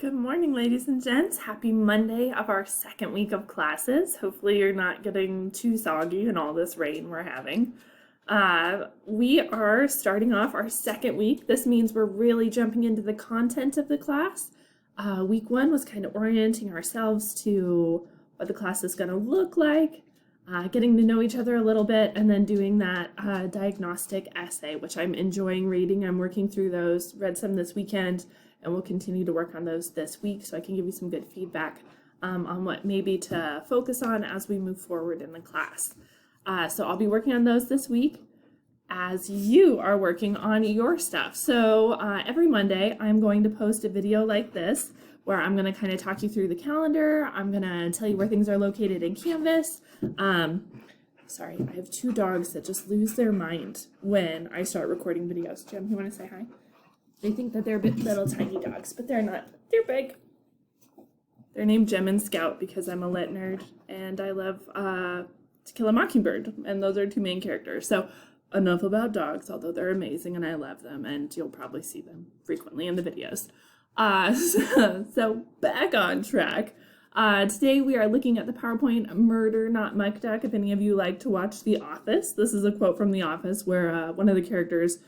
Good morning, ladies and gents. Happy Monday of our second week of classes. Hopefully you're not getting too soggy in all this rain we're having. We are starting off our second week. This means we're really jumping into the content of the class. Week one was kind of orienting ourselves to what the class is going to look like, getting to know each other a little bit, and then doing that diagnostic essay, which I'm enjoying reading. I'm working through those, read some this weekend, and we'll continue to work on those this week so I can give you some good feedback on what maybe to focus on as we move forward in the class. So I'll be working on those this week as you are working on your stuff. So every Monday I'm going to post a video like this where I'm going to kind of talk you through the calendar. I'm going to tell you where things are located in Canvas. Sorry, I have two dogs that just lose their mind when I start recording videos. Jim, you want to say hi? They think that they're little tiny dogs, but they're not. They're big. They're named Gem and Scout because I'm a lit nerd and I love To Kill a Mockingbird, and those are two main characters. So enough about dogs, although they're amazing and I love them, and you'll probably see them frequently in the videos. So back on track. Today we are looking at the PowerPoint Murder Not Muck Duck. If any of you like to watch The Office, this is a quote from The Office where one of the characters,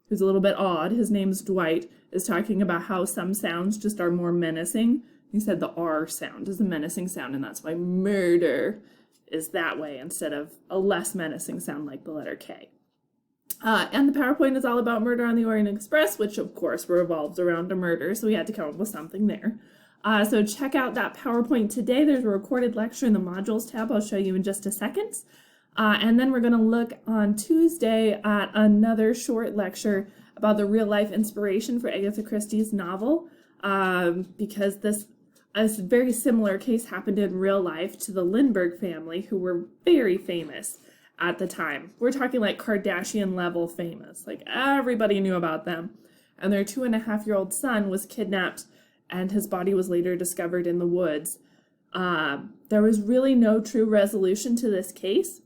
who's a little bit odd, his name's Dwight, is talking about how some sounds just are more menacing. He said the R sound is a menacing sound, and that's why murder is that way instead of a less menacing sound like the letter K. And the PowerPoint is all about Murder on the Orient Express, which of course revolves around a murder, so we had to come up with something there. So check out that PowerPoint today. There's a recorded lecture in the modules tab I'll show you in just a second. And then we're going to look on Tuesday at another short lecture about the real-life inspiration for Agatha Christie's novel, because a very similar case happened in real life to the Lindbergh family, who were very famous at the time. We're talking like Kardashian-level famous. Like, everybody knew about them. And their 2.5-year-old son was kidnapped, and his body was later discovered in the woods. There was really no true resolution to this case.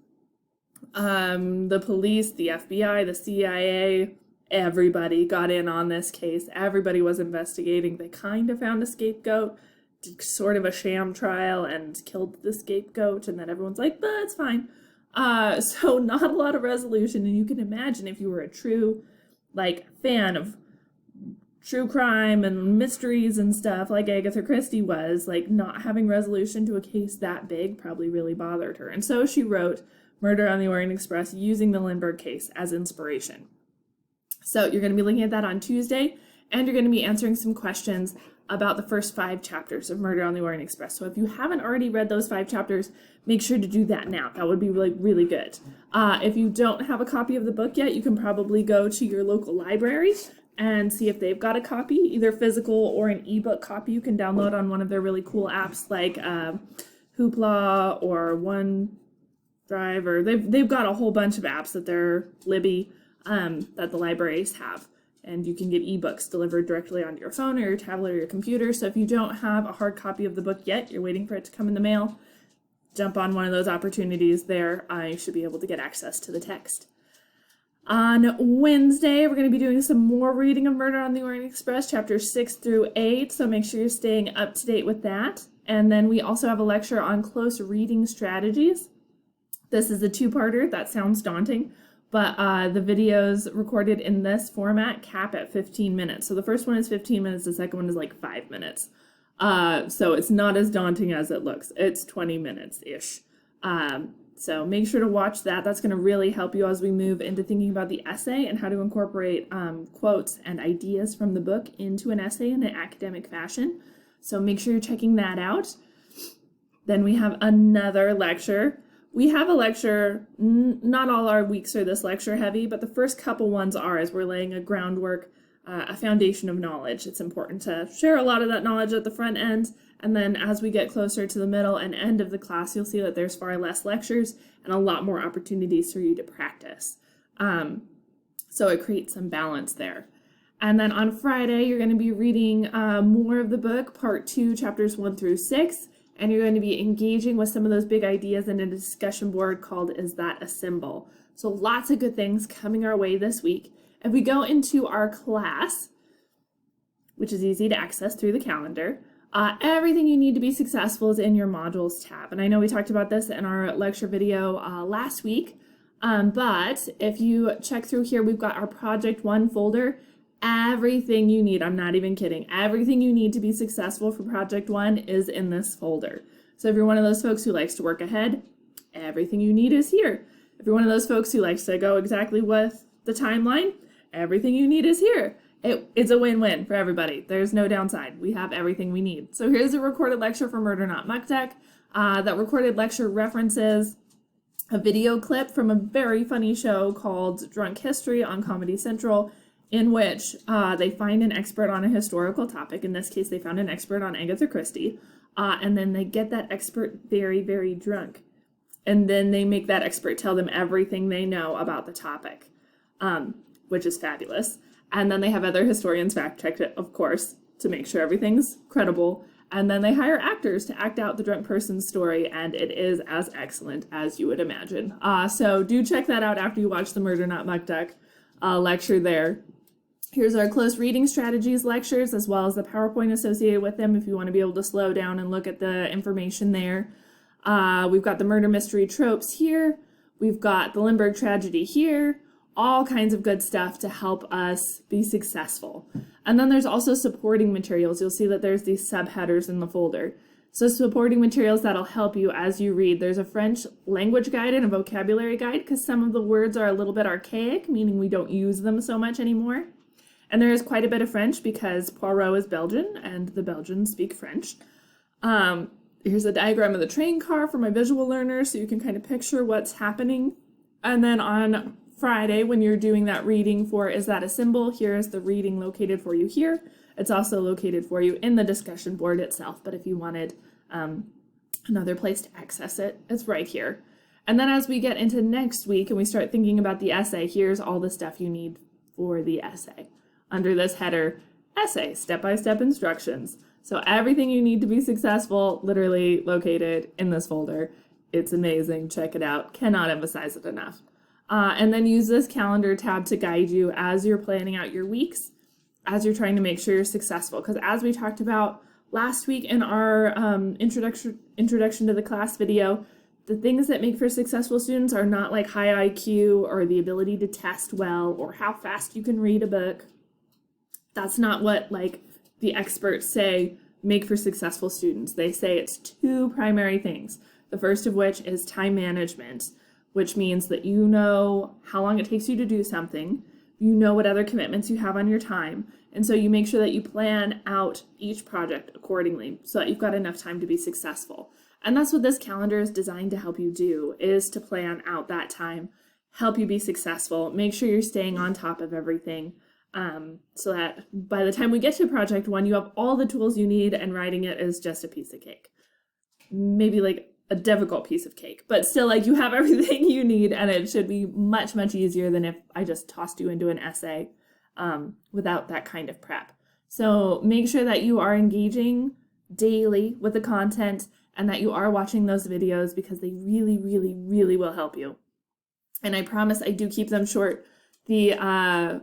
The police, the FBI, the CIA, everybody got in on this case. Everybody was investigating. They kind of found a scapegoat, did sort of a sham trial, and killed the scapegoat, and then everyone's like, but it's fine. So not a lot of resolution, and you can imagine if you were a true, fan of true crime and mysteries and stuff like Agatha Christie was, not having resolution to a case that big probably really bothered her. And so she wrote Murder on the Orient Express using the Lindbergh case as inspiration. So you're going to be looking at that on Tuesday, and you're going to be answering some questions about the first 5 chapters of Murder on the Orient Express. So if you haven't already read those 5 chapters, make sure to do that now. That would be really, really good. If you don't have a copy of the book yet, you can probably go to your local library and see if they've got a copy, either physical or an ebook copy you can download on one of their really cool apps like Hoopla or OneDrive, or they've got a whole bunch of apps that they're Libby that the libraries have, and you can get ebooks delivered directly onto your phone or your tablet or your computer. So if you don't have a hard copy of the book yet, you're waiting for it to come in the mail, jump on one of those opportunities there. You should be able to get access to the text. On Wednesday, we're going to be doing some more reading of Murder on the Orient Express, chapters 6 through 8, so make sure you're staying up to date with that. And then we also have a lecture on close reading strategies. This is a 2-parter. That sounds daunting, but the videos recorded in this format cap at 15 minutes. So the first one is 15 minutes, the second one is 5 minutes. So it's not as daunting as it looks. It's 20 minutes-ish. So make sure to watch that. That's going to really help you as we move into thinking about the essay and how to incorporate quotes and ideas from the book into an essay in an academic fashion. So make sure you're checking that out. Then we have another lecture. We have a lecture, not all our weeks are this lecture heavy, but the first couple ones are, as we're laying a groundwork, a foundation of knowledge. It's important to share a lot of that knowledge at the front end, and then as we get closer to the middle and end of the class, you'll see that there's far less lectures and a lot more opportunities for you to practice. So it creates some balance there. And then on Friday, you're going to be reading more of the book, part 2, chapters 1 through 6, and you're going to be engaging with some of those big ideas in a discussion board called Is That a Symbol? So lots of good things coming our way this week. If we go into our class, which is easy to access through the calendar. Everything you need to be successful is in your modules tab. And I know we talked about this in our lecture video last week, but if you check through here, we've got our Project 1 folder. Everything you need, I'm not even kidding, everything you need to be successful for Project 1 is in this folder. So if you're one of those folks who likes to work ahead, everything you need is here. If you're one of those folks who likes to go exactly with the timeline, everything you need is here. It's a win-win for everybody. There's no downside. We have everything we need. So here's a recorded lecture for Murder Not Muck Duck. That recorded lecture references a video clip from a very funny show called Drunk History on Comedy Central, in which they find an expert on a historical topic. In this case, they found an expert on Agatha Christie, and then they get that expert very, very drunk. And then they make that expert tell them everything they know about the topic, which is fabulous. And then they have other historians fact check it, of course, to make sure everything's credible. And then they hire actors to act out the drunk person's story, and it is as excellent as you would imagine. So do check that out after you watch the Murder Not Muck Duck lecture there. Here's our close reading strategies lectures, as well as the PowerPoint associated with them if you want to be able to slow down and look at the information there. We've got the murder mystery tropes here. We've got the Lindbergh tragedy here. All kinds of good stuff to help us be successful. And then there's also supporting materials. You'll see that there's these subheaders in the folder. So supporting materials that'll help you as you read. There's a French language guide and a vocabulary guide because some of the words are a little bit archaic, meaning we don't use them so much anymore. And there is quite a bit of French because Poirot is Belgian and the Belgians speak French. Here's a diagram of the train car for my visual learners so you can kind of picture what's happening. And then on Friday, when you're doing that reading for Is That a Symbol? Here is the reading located for you here. It's also located for you in the discussion board itself, but if you wanted another place to access it, it's right here. And then as we get into next week and we start thinking about the essay, here's all the stuff you need for the essay. Under this header, essay, step-by-step instructions. So everything you need to be successful, literally located in this folder. It's amazing. Check it out. Cannot emphasize it enough. And then use this calendar tab to guide you as you're planning out your weeks, as you're trying to make sure you're successful. Because as we talked about last week in our introduction to the class video, the things that make for successful students are not like high IQ or the ability to test well or how fast you can read a book. That's not what like the experts say make for successful students. They say it's two primary things. The first of which is time management, which means that you know how long it takes you to do something, you know what other commitments you have on your time, and so you make sure that you plan out each project accordingly so that you've got enough time to be successful. And that's what this calendar is designed to help you do, is to plan out that time, help you be successful, make sure you're staying on top of everything, so that by the time we get to Project 1, you have all the tools you need and writing it is just a piece of cake. Maybe like a difficult piece of cake, but still like you have everything you need and it should be much, much easier than if I just tossed you into an essay without that kind of prep. So make sure that you are engaging daily with the content and that you are watching those videos because they really, really, really will help you. And I promise I do keep them short. The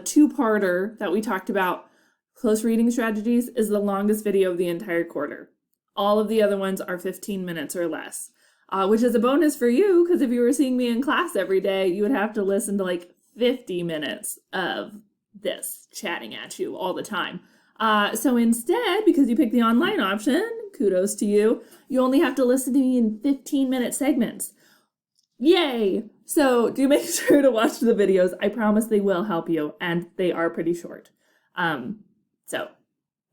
two-parter that we talked about, close reading strategies, is the longest video of the entire quarter. All of the other ones are 15 minutes or less, which is a bonus for you because if you were seeing me in class every day, you would have to listen to like 50 minutes of this chatting at you all the time. So instead, because you picked the online option, kudos to you, you only have to listen to me in 15-minute segments. Yay! So do make sure to watch the videos. I promise they will help you, and they are pretty short. So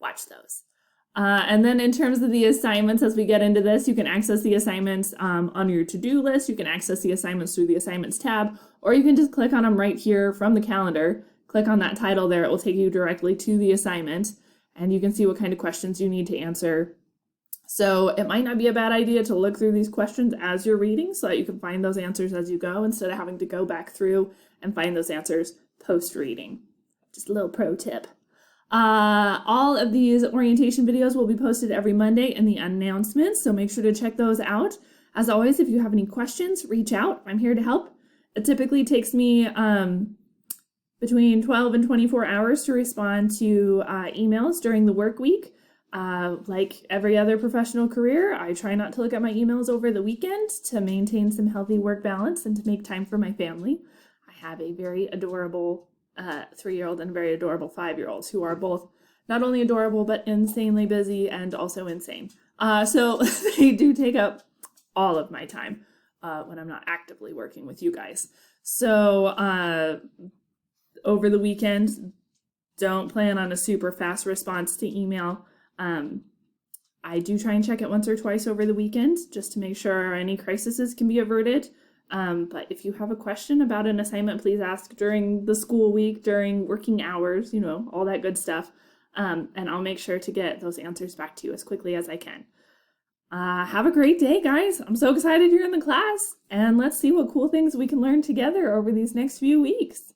watch those. And then in terms of the assignments, as we get into this, you can access the assignments on your to-do list. You can access the assignments through the assignments tab, or you can just click on them right here from the calendar. Click on that title there. It will take you directly to the assignment, and you can see what kind of questions you need to answer. So it might not be a bad idea to look through these questions as you're reading so that you can find those answers as you go instead of having to go back through and find those answers post-reading. Just a little pro tip. All of these orientation videos will be posted every Monday in the announcements, so make sure to check those out. As always, if you have any questions, reach out. I'm here to help. It typically takes me between 12 and 24 hours to respond to emails during the work week. Like every other professional career, I try not to look at my emails over the weekend to maintain some healthy work balance and to make time for my family. I have a very adorable 3-year-old and a very adorable 5-year-old who are both not only adorable but insanely busy and also insane. So they do take up all of my time when I'm not actively working with you guys. So over the weekend, don't plan on a super fast response to email. I do try and check it once or twice over the weekend just to make sure any crises can be averted. But if you have a question about an assignment, please ask during the school week, during working hours, all that good stuff. And I'll make sure to get those answers back to you as quickly as I can. Have a great day, guys. I'm so excited you're in the class, and let's see what cool things we can learn together over these next few weeks.